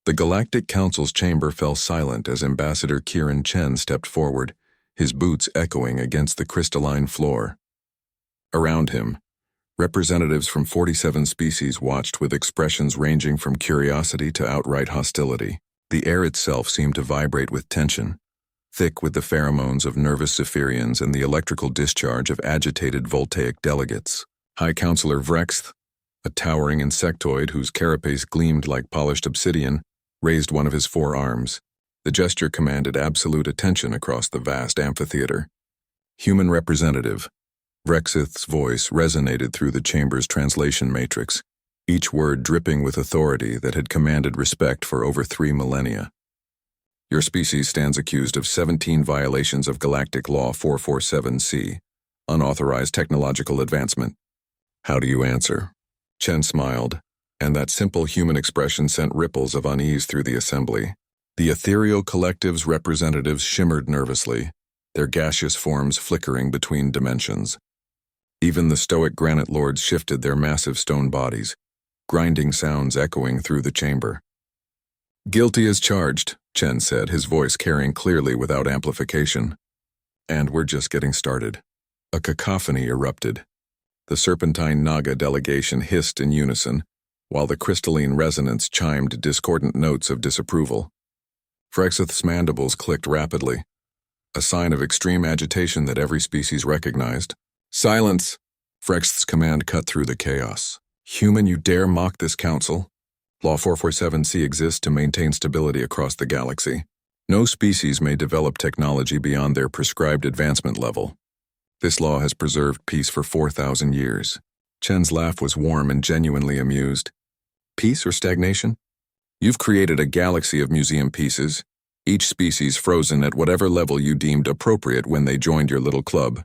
The Galactic Council's chamber fell silent as Ambassador Kieran Chen stepped forward, his boots echoing against the crystalline floor. Around him, representatives from 47 species watched with expressions ranging from curiosity to outright hostility. The air itself seemed to vibrate with tension, thick with the pheromones of nervous Zephyrians and the electrical discharge of agitated voltaic delegates. High Counselor Vrexth, a towering insectoid whose carapace gleamed like polished obsidian, raised one of his forearms. The gesture commanded absolute attention across the vast amphitheater. Human representative. Vrexith's voice resonated through the chamber's translation matrix, each word dripping with authority that had commanded respect for over 3 millennia. Your species stands accused of 17 violations of Galactic Law 447C, unauthorized technological advancement. How do you answer? Chen smiled, and that simple human expression sent ripples of unease through the assembly. The ethereal collective's representatives shimmered nervously, their gaseous forms flickering between dimensions. Even the stoic granite lords shifted their massive stone bodies, grinding sounds echoing through the chamber. Guilty as charged, Chen said, his voice carrying clearly without amplification. And we're just getting started. A cacophony erupted. The Serpentine Naga delegation hissed in unison, while the crystalline resonance chimed discordant notes of disapproval. Vrexith's mandibles clicked rapidly, a sign of extreme agitation that every species recognized. Silence! Vrexith's command cut through the chaos. Human, you dare mock this council? Law 447C exists to maintain stability across the galaxy. No species may develop technology beyond their prescribed advancement level. This law has preserved peace for 4,000 years. Chen's laugh was warm and genuinely amused. Peace or stagnation? You've created a galaxy of museum pieces, each species frozen at whatever level you deemed appropriate when they joined your little club.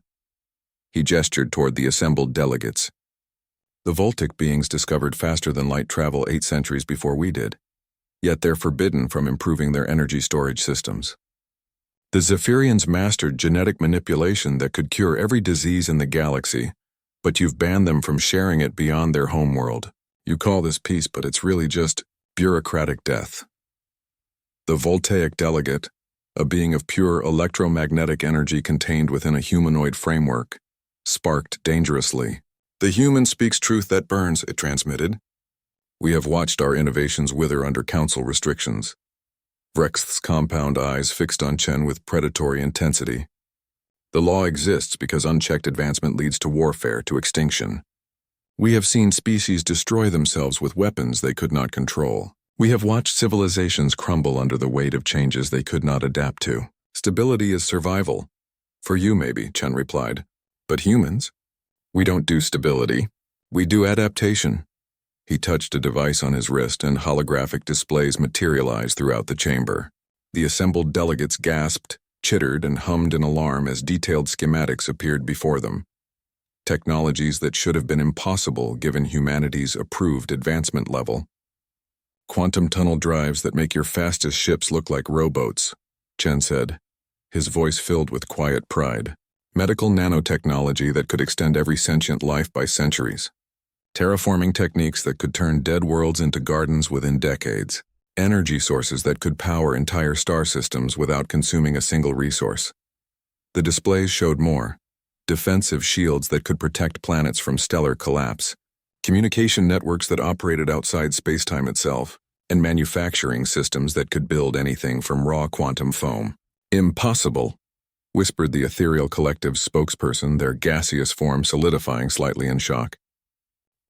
He gestured toward the assembled delegates. The Voltic beings discovered faster than light travel 8 centuries before we did, yet they're forbidden from improving their energy storage systems. The Zephyrians mastered genetic manipulation that could cure every disease in the galaxy, but you've banned them from sharing it beyond their homeworld. You call this peace, but it's really just bureaucratic death. The Voltaic delegate, a being of pure electromagnetic energy contained within a humanoid framework, sparked dangerously. The human speaks truth that burns, it transmitted. We have watched our innovations wither under council restrictions. Vrexith's compound eyes fixed on Chen with predatory intensity. The law exists because unchecked advancement leads to warfare, to extinction. We have seen species destroy themselves with weapons they could not control. We have watched civilizations crumble under the weight of changes they could not adapt to. Stability is survival. For you, maybe, Chen replied. But humans? We don't do stability. We do adaptation. He touched a device on his wrist and holographic displays materialized throughout the chamber. The assembled delegates gasped, chittered, and hummed in alarm as detailed schematics appeared before them. Technologies that should have been impossible given humanity's approved advancement level. Quantum tunnel drives that make your fastest ships look like rowboats, Chen said, his voice filled with quiet pride. Medical nanotechnology that could extend every sentient life by centuries. Terraforming techniques that could turn dead worlds into gardens within decades. Energy sources that could power entire star systems without consuming a single resource. The displays showed more. Defensive shields that could protect planets from stellar collapse. Communication networks that operated outside spacetime itself. And manufacturing systems that could build anything from raw quantum foam. Impossible, whispered the ethereal collective's spokesperson, their gaseous form solidifying slightly in shock.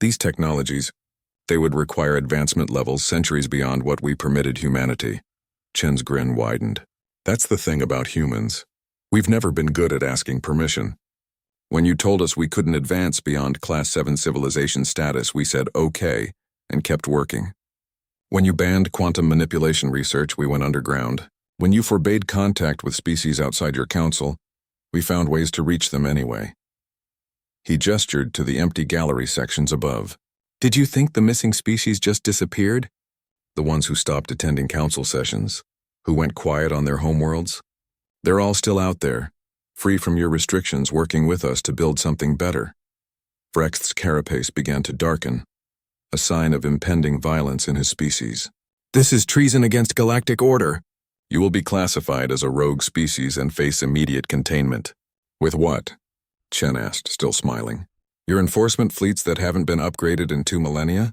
These technologies, they would require advancement levels centuries beyond what we permitted humanity. Chen's grin widened. That's the thing about humans. We've never been good at asking permission. When you told us we couldn't advance beyond Class 7 civilization status, we said okay and kept working. When you banned quantum manipulation research, we went underground. When you forbade contact with species outside your council, we found ways to reach them anyway. He gestured to the empty gallery sections above. Did you think the missing species just disappeared? The ones who stopped attending council sessions, who went quiet on their homeworlds? They're all still out there, free from your restrictions, working with us to build something better. Vrexith's carapace began to darken, a sign of impending violence in his species. This is treason against galactic order. You will be classified as a rogue species and face immediate containment. With what? Chen asked, still smiling. Your enforcement fleets that haven't been upgraded in 2 millennia?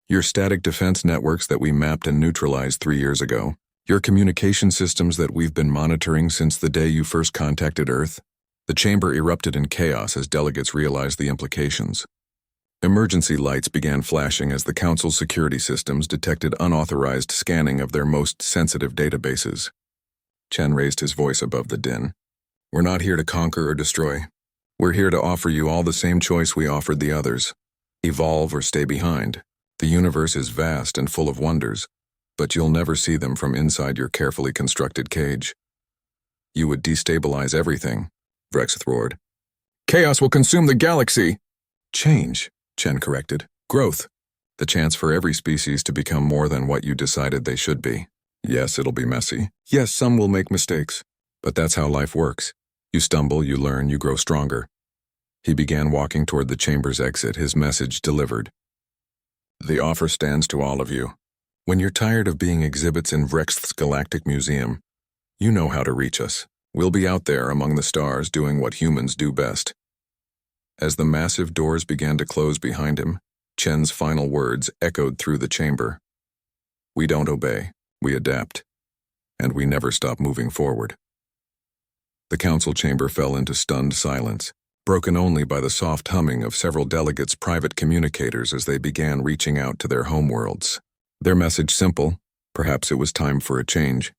Your static defense networks that we mapped and neutralized 3 years ago? Your communication systems that we've been monitoring since the day you first contacted Earth? The chamber erupted in chaos as delegates realized the implications. Emergency lights began flashing as the Council's security systems detected unauthorized scanning of their most sensitive databases. Chen raised his voice above the din. We're not here to conquer or destroy. We're here to offer you all the same choice we offered the others. Evolve or stay behind. The universe is vast and full of wonders, but you'll never see them from inside your carefully constructed cage. You would destabilize everything, Vrexth roared. Chaos will consume the galaxy. Change, Chen corrected. Growth. The chance for every species to become more than what you decided they should be. Yes, it'll be messy. Yes, some will make mistakes. But that's how life works. You stumble, you learn, you grow stronger. He began walking toward the chamber's exit, his message delivered. The offer stands to all of you. When you're tired of being exhibits in Vrexth's Galactic Museum, you know how to reach us. We'll be out there among the stars doing what humans do best. As the massive doors began to close behind him, Chen's final words echoed through the chamber. We don't obey, we adapt, and we never stop moving forward. The council chamber fell into stunned silence, broken only by the soft humming of several delegates' private communicators as they began reaching out to their homeworlds. Their message simple, perhaps it was time for a change.